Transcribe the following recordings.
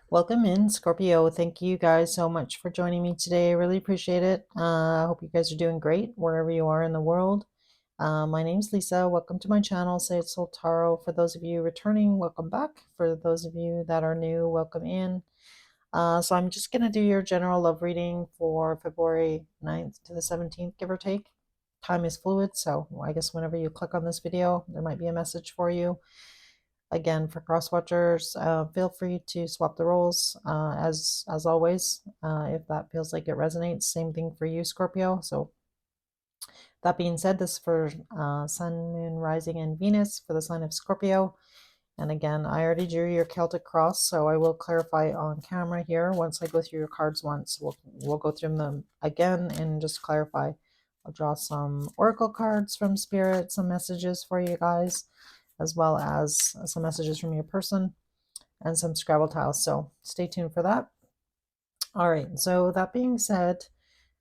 Welcome in, Scorpio. Thank you guys so much for joining me today. I really appreciate it. I hope you guys are doing great wherever you are in the world. My name's Lisa. Welcome to my channel, Say It Soul Tarot. For those of you returning, welcome back. For those of you that are new, welcome in. So I'm just going to do your general love reading for February 9th to the 17th, give or take. Time is fluid, so I guess whenever you click on this video, there might be a message for you. Again, for cross watchers, feel free to swap the roles as always, if that feels like it resonates. Same thing for you, Scorpio. So that being said, this is for Sun, Moon, Rising, and Venus for the sign of Scorpio. And again, I already drew your Celtic cross, so I will clarify on camera here. Once I go through your cards once, we'll go through them again and just clarify. I'll draw some oracle cards from Spirit, some messages for you guys, as well as some messages from your person and some Scrabble tiles. So stay tuned for that. All right. So that being said,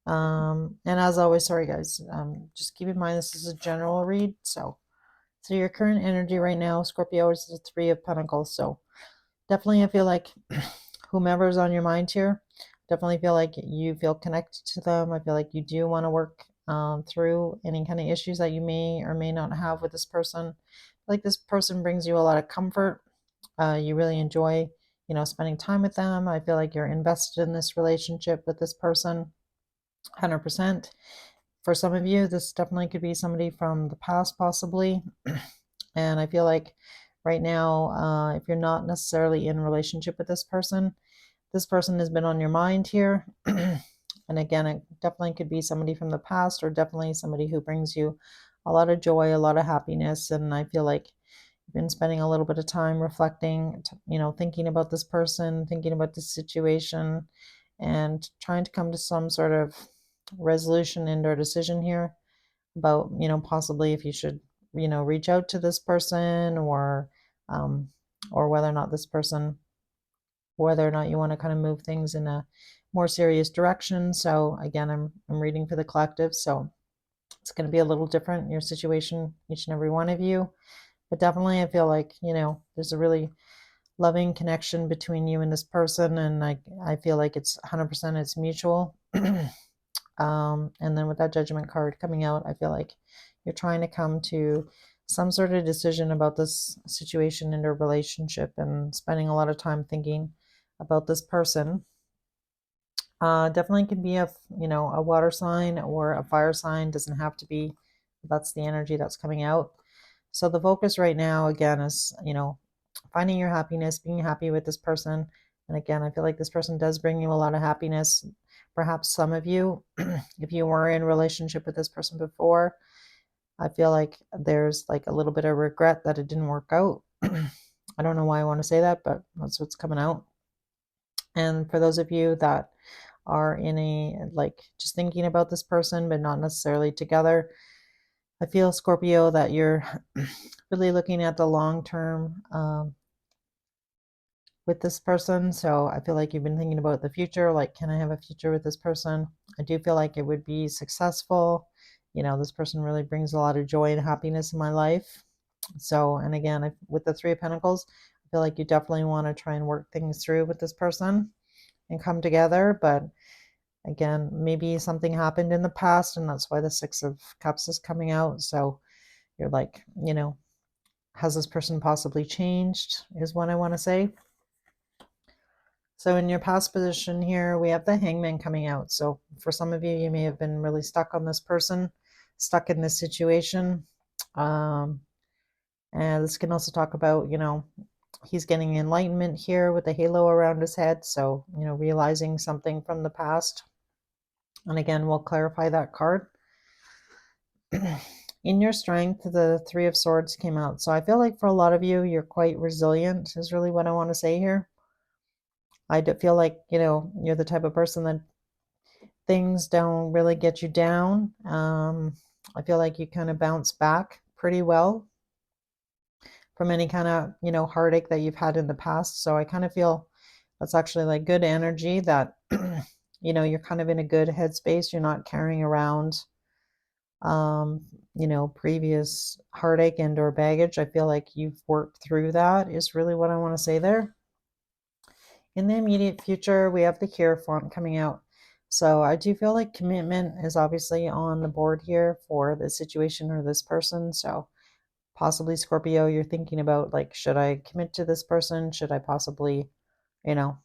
and as always, sorry guys, just keep in mind this is a general read. So your current energy right now, Scorpio, is the Three of Pentacles. So definitely I feel like whomever's on your mind here, definitely feel like you feel connected to them. I feel like you do want to work through any kind of issues that you may or may not have with this person. Like this person brings you a lot of comfort. You really enjoy, spending time with them. I feel like you're invested in this relationship with this person 100%. For some of you, this definitely could be somebody from the past, possibly. And I feel like right now, if you're not necessarily in a relationship with this person has been on your mind here. And again, it definitely could be somebody from the past, or definitely somebody who brings you a lot of joy, a lot of happiness. And I feel like you've been spending a little bit of time reflecting, thinking about this person, thinking about this situation, and trying to come to some sort of resolution and or decision here about, possibly if you should, reach out to this person, um, or whether or not you want to kind of move things in a more serious direction. So again, I'm reading for the collective, so it's going to be a little different in your situation, each and every one of you. But definitely, I feel like there's a really loving connection between you and this person, and I feel like it's 100% it's mutual. And then with that Judgment card coming out, I feel like you're trying to come to some sort of decision about this situation in a relationship, and spending a lot of time thinking about this person. Definitely can be a water sign or a fire sign. Doesn't have to be. That's the energy that's coming out. So the focus right now, again, is finding your happiness, being happy with this person. And again, I feel like this person does bring you a lot of happiness. Perhaps some of you, if you were in a relationship with this person before, I feel like there's like a little bit of regret that it didn't work out. I don't know why I want to say that, but that's what's coming out. And for those of you that are in a like just thinking about this person but not necessarily together, I feel, Scorpio, that you're really looking at the long term with this person. So I feel like you've been thinking about the future, like, can I have a future with this person? I do feel like it would be successful. This person really brings a lot of joy and happiness in my life. So, and again, with the Three of Pentacles, I feel like you definitely want to try and work things through with this person and come together. But again, maybe something happened in the past, and that's why the Six of Cups is coming out. So you're like, has this person possibly changed, is what I want to say. So in your past position here, we have the Hangman coming out. So for some of you, you may have been really stuck on this person, stuck in this situation. And this can also talk about, he's getting enlightenment here with the halo around his head. So, realizing something from the past. And again, we'll clarify that card. In your strength, the Three of Swords came out. So I feel like for a lot of you, you're quite resilient, is really what I want to say here. I feel like, you're the type of person that things don't really get you down. I feel like you kind of bounce back pretty well from any kind of, heartache that you've had in the past. So I kind of feel that's actually like good energy, that, you're kind of in a good headspace. You're not carrying around, previous heartache and or baggage. I feel like you've worked through that, is really what I want to say there. In the immediate future, we have the Hierophant coming out. So I do feel like commitment is obviously on the board here for this situation or this person. So possibly Scorpio, you're thinking about like, should I commit to this person? Should I possibly, you know,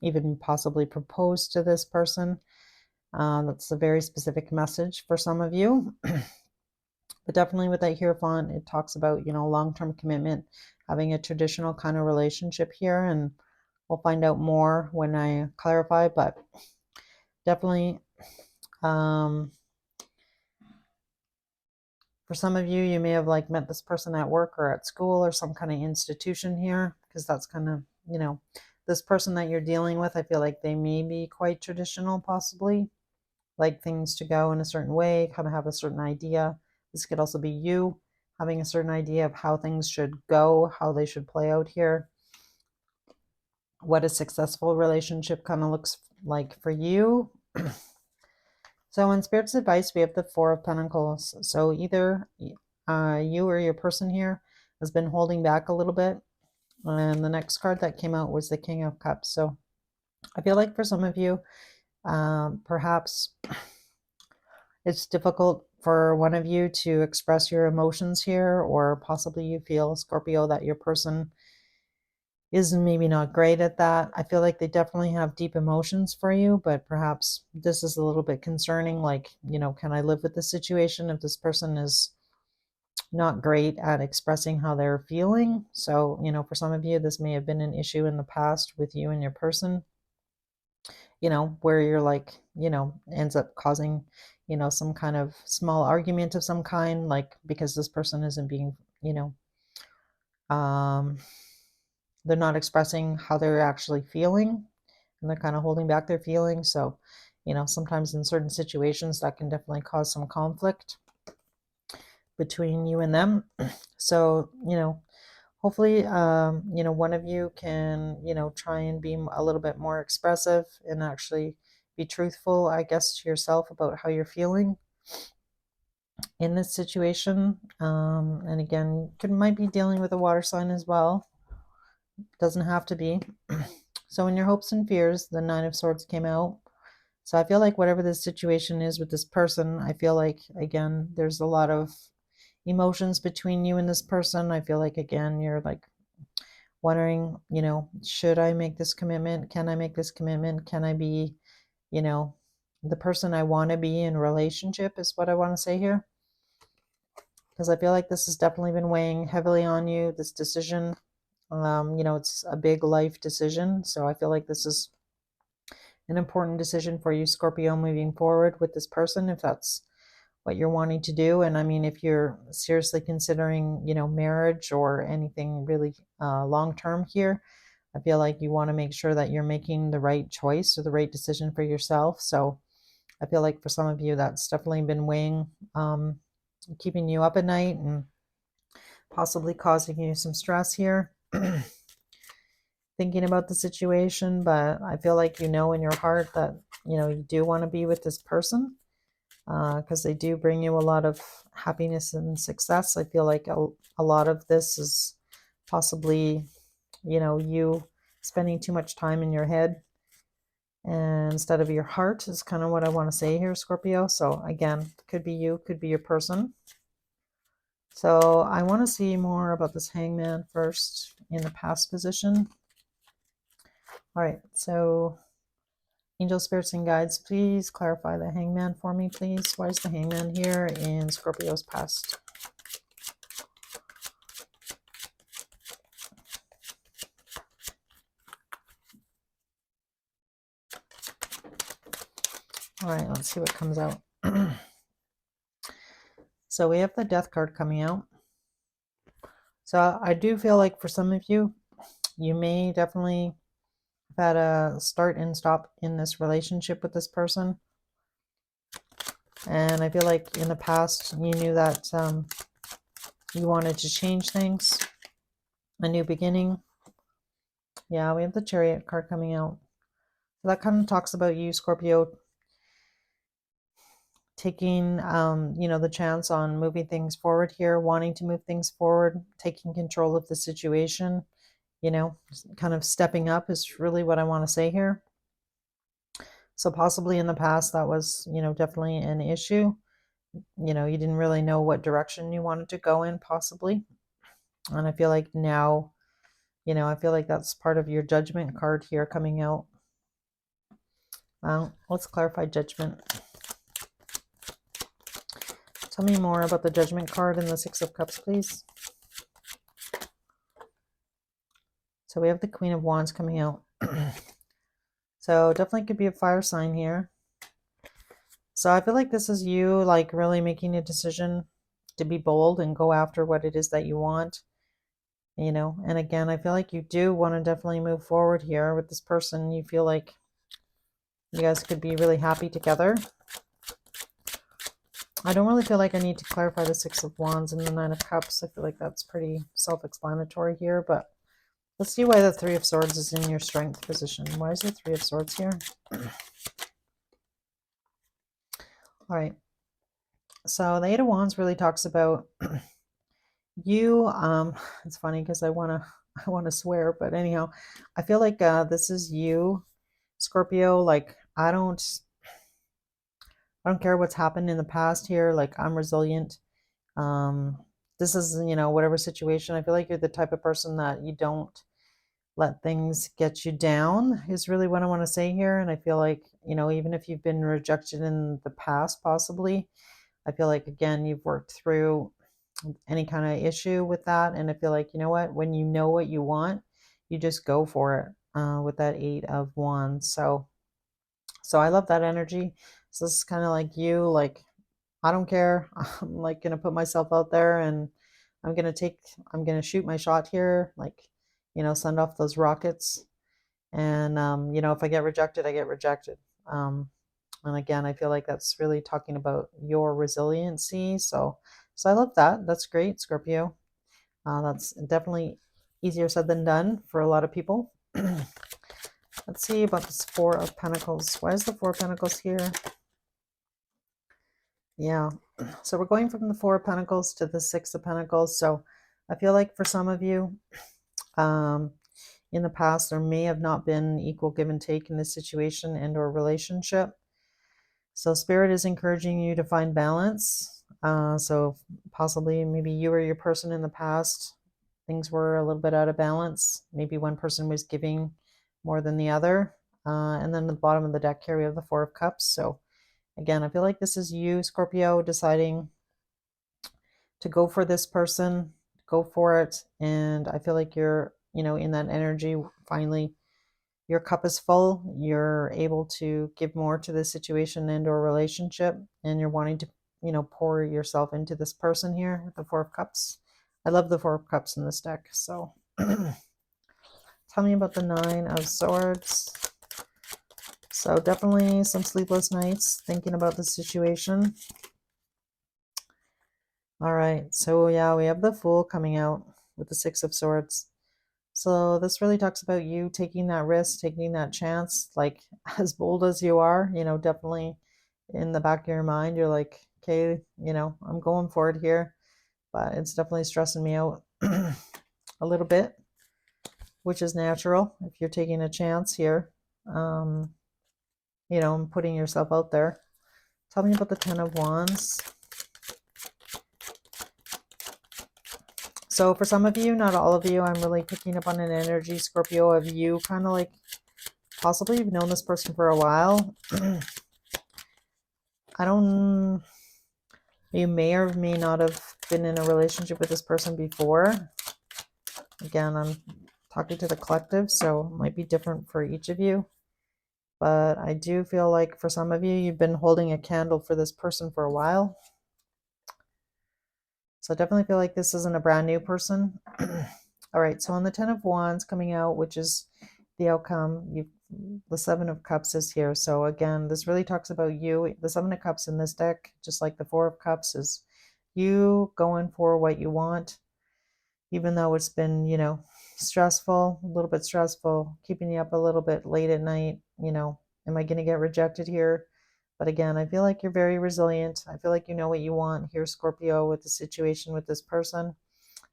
even possibly propose to this person? That's a very specific message for some of you. But definitely with that Hierophant, it talks about, long-term commitment, having a traditional kind of relationship here. And we'll find out more when I clarify, but definitely for some of you, you may have like met this person at work or at school or some kind of institution here, because that's kind of, this person that you're dealing with, I feel like they may be quite traditional, possibly like things to go in a certain way, kind of have a certain idea. This could also be you having a certain idea of how things should go, how they should play out here, what a successful relationship kind of looks like for you. So in Spirit's advice, we have the Four of Pentacles. So either you or your person here has been holding back a little bit. And the next card that came out was the King of Cups. So I feel like for some of you, perhaps it's difficult for one of you to express your emotions here, or possibly you feel, Scorpio, that your person is maybe not great at that. I feel like they definitely have deep emotions for you, but perhaps this is a little bit concerning. Like, can I live with the situation if this person is not great at expressing how they're feeling? So, for some of you, this may have been an issue in the past with you and your person, where you're like, ends up causing, some kind of small argument of some kind, like because this person isn't being, um, they're not expressing how they're actually feeling, and they're kind of holding back their feelings. So, sometimes in certain situations that can definitely cause some conflict between you and them. So, hopefully, one of you can, try and be a little bit more expressive and actually be truthful, I guess, to yourself about how you're feeling in this situation. And again, might be dealing with a water sign as well. Doesn't have to be. So in your hopes and fears, the Nine of Swords came out. So I feel like whatever this situation is with this person, I feel like, again, there's a lot of emotions between you and this person. I feel like, again, you're like wondering, should I make this commitment? Can I make this commitment? Can I be, the person I want to be in relationship, is what I want to say here. Because I feel like this has definitely been weighing heavily on you, this decision. It's a big life decision. So I feel like this is an important decision for you, Scorpio, moving forward with this person, if that's what you're wanting to do. And I mean, if you're seriously considering, marriage or anything really long term here, I feel like you want to make sure that you're making the right choice or the right decision for yourself. So I feel like for some of you, that's definitely been weighing, keeping you up at night and possibly causing you some stress here. Thinking about the situation, but I feel like in your heart that, you do want to be with this person, because they do bring you a lot of happiness and success. I feel like a lot of this is possibly, you spending too much time in your head and instead of your heart, is kind of what I want to say here, Scorpio. So again, could be you, could be your person. So I want to see more about this Hangman first in the past position. All right, so angel spirits and guides, please clarify the Hangman for me, please. Why is the Hangman here in Scorpio's past? All right, let's see what comes out. So we have the Death card coming out. So I do feel like for some of you, you may definitely have had a start and stop in this relationship with this person. And I feel like in the past, you knew that you wanted to change things, a new beginning. Yeah, we have the Chariot card coming out. So that kind of talks about you, Scorpio, taking, the chance on moving things forward here, wanting to move things forward, taking control of the situation. kind of stepping up is really what I want to say here. So possibly in the past that was, definitely an issue. You didn't really know what direction you wanted to go in, possibly. And I feel like now, I feel like that's part of your judgment card here coming out. Let's clarify judgment. Tell me more about the judgment card and the Six of Cups, please. So we have the Queen of Wands coming out. So definitely could be a fire sign here. So I feel like this is you like really making a decision to be bold and go after what it is that you want. And again, I feel like you do want to definitely move forward here with this person. You feel like you guys could be really happy together. I don't really feel like I need to clarify the Six of Wands and the Nine of Cups. I feel like that's pretty self-explanatory here, but let's see why the Three of Swords is in your strength position. Why is the Three of Swords here? All right. So the Eight of Wands really talks about you. It's funny because I want to swear, but anyhow, I feel like this is you, Scorpio. Like I don't care what's happened in the past here. Like I'm resilient. This is, whatever situation. I feel like you're the type of person that you don't let things get you down is really what I want to say here. And I feel like, even if you've been rejected in the past, possibly, I feel like, again, you've worked through any kind of issue with that. And I feel like, you know what, when you know what you want, you just go for it with that Eight of Wands. So I love that energy. So this is kind of like you, like, I don't care. I'm like going to put myself out there and I'm going to shoot my shot here. Like, send off those rockets. And, if I get rejected, I get rejected. And again, I feel like that's really talking about your resiliency. So I love that. That's great, Scorpio. That's definitely easier said than done for a lot of people. Let's see about this Four of Pentacles. Why is the Four of Pentacles here? Yeah. So we're going from the Four of Pentacles to the Six of Pentacles. So I feel like for some of you, in the past, there may have not been equal give and take in this situation and or relationship. So Spirit is encouraging you to find balance. So possibly maybe you or your person in the past, things were a little bit out of balance. Maybe one person was giving more than the other. And then at the bottom of the deck here, we have the Four of Cups. So again, I feel like this is you, Scorpio, deciding to go for this person, go for it. And I feel like you're, in that energy, finally, your cup is full. You're able to give more to this situation and or relationship. And you're wanting to, pour yourself into this person here with the Four of Cups. I love the Four of Cups in this deck. So tell me about the Nine of Swords. So definitely some sleepless nights thinking about the situation. All right, so yeah, we have the Fool coming out with the Six of Swords. So this really talks about you taking that risk, taking that chance, like as bold as you are, definitely in the back of your mind, you're like, okay, I'm going for it here, but it's definitely stressing me out a little bit, which is natural if you're taking a chance here, and putting yourself out there. Tell me about the Ten of Wands. So for some of you, not all of you, I'm really picking up on an energy, Scorpio, of you kind of like possibly you've known this person for a while. You may or may not have been in a relationship with this person before. Again, I'm talking to the collective, so it might be different for each of you. But I do feel like for some of you, you've been holding a candle for this person for a while. So I definitely feel like this isn't a brand new person. All right, so on the Ten of Wands coming out, which is the outcome, the Seven of Cups is here. So again, this really talks about you. The Seven of Cups in this deck, just like the Four of Cups, is you going for what you want, even though it's been, stressful, a little bit stressful, keeping you up a little bit late at night. Am I going to get rejected here? But again, I feel like you're very resilient. I feel like you know what you want here, Scorpio, with the situation with this person.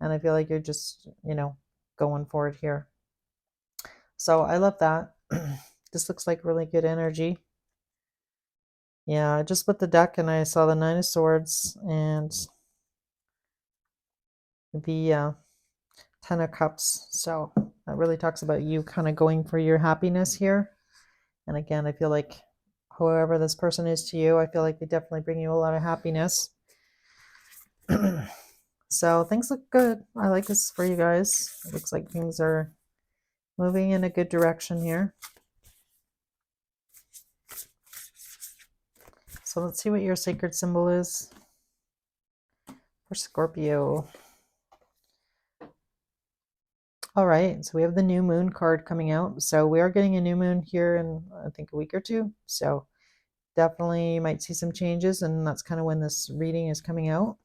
And I feel like you're just, going for it here. So I love that. This looks like really good energy. Yeah, I just put the deck and I saw the Nine of Swords and the Ten of Cups. So that really talks about you kind of going for your happiness here. And again, I feel like whoever this person is to you, I feel like they definitely bring you a lot of happiness. So things look good. I like this for you guys. It looks like things are moving in a good direction here. So let's see what your sacred symbol is for Scorpio. All right, so we have the new moon card coming out. So we are getting a new moon here in, I think, a week or two. So definitely you might see some changes, and that's kind of when this reading is coming out.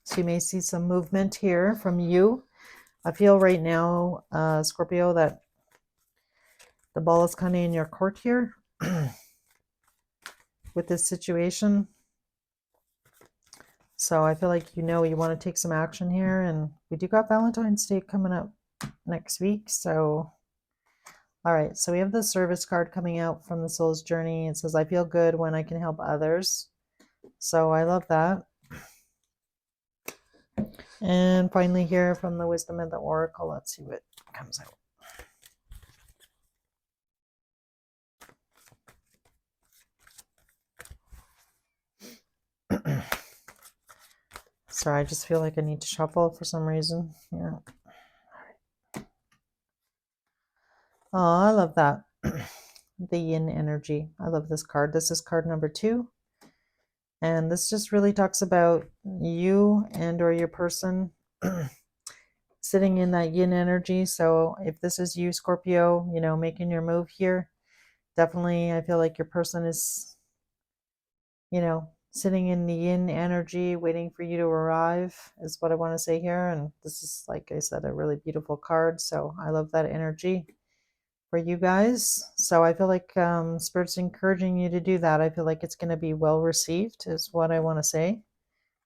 So you may see some movement here from you. I feel right now, Scorpio, that the ball is kind of in your court here with this situation. So I feel like you want to take some action here, and we do got Valentine's Day coming up next week. So, all right, so we have the service card coming out from the Soul's Journey. It says, I feel good when I can help others. So I love that. And finally here from the Wisdom of the Oracle, let's see what comes out. Sorry, I just feel like I need to shuffle for some reason. Yeah. Oh, I love that. The yin energy. I love this card. This is card number 2. And this just really talks about you and or your person sitting in that yin energy. So if this is you, Scorpio, making your move here, definitely I feel like your person is, sitting in the yin energy, waiting for you to arrive, is what I want to say here. And this is, like I said, a really beautiful card. So I love that energy for you guys. So I feel like Spirit's encouraging you to do that. I feel like it's going to be well received, is what I want to say.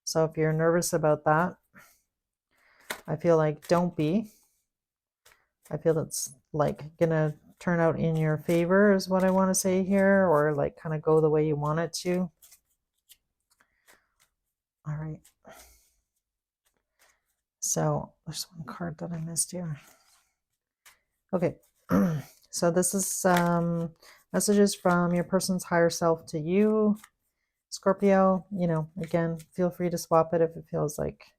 So if you're nervous about that, I feel like don't be. I feel it's like gonna turn out in your favor, is what I want to say here, or like kind of go the way you want it to. All right. So there's one card that I missed here. Okay. So this is messages from your person's higher self to you, Scorpio. Again, feel free to swap it if it feels like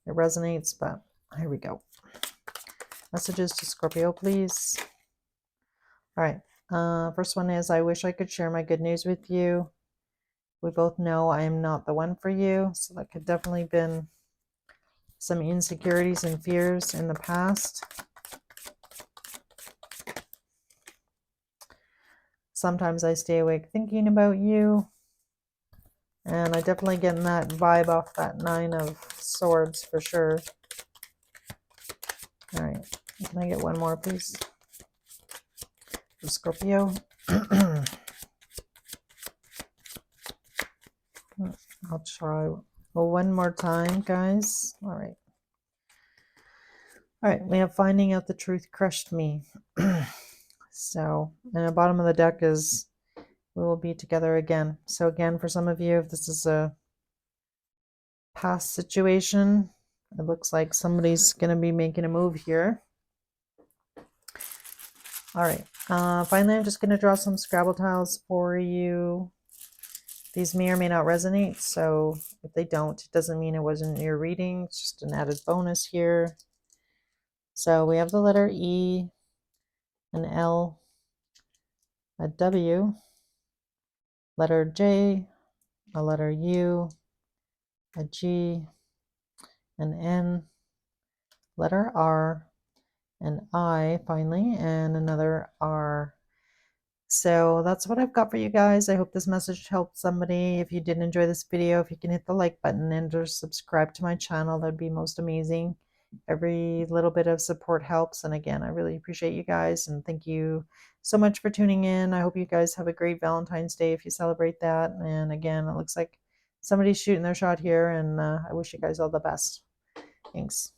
it resonates, but here we go. Messages to Scorpio, please. All right. First one is, I wish I could share my good news with you. We both know I am not the one for you. So that could definitely been some insecurities and fears in the past. Sometimes I stay awake thinking about you. And I definitely getting that vibe off that Nine of Swords for sure. All right. Can I get one more, please? For Scorpio. I'll try one more time, guys. All right. All right. We have finding out the truth crushed me. So, and the bottom of the deck is we will be together again. So again, for some of you, if this is a past situation, it looks like somebody's going to be making a move here. All right. Finally, I'm just going to draw some Scrabble tiles for you. These may or may not resonate, so if they don't, it doesn't mean it wasn't your reading. It's just an added bonus here. So we have the letter E, an L, a W, letter J, a letter U, a G, an N, letter R, an I finally, and another R. So that's what I've got for you guys. I hope this message helped somebody. If you did enjoy this video, if you can hit the like button and or subscribe to my channel, that'd be most amazing. Every little bit of support helps. And again, I really appreciate you guys. And thank you so much for tuning in. I hope you guys have a great Valentine's Day if you celebrate that. And again, it looks like somebody's shooting their shot here. And I wish you guys all the best. Thanks.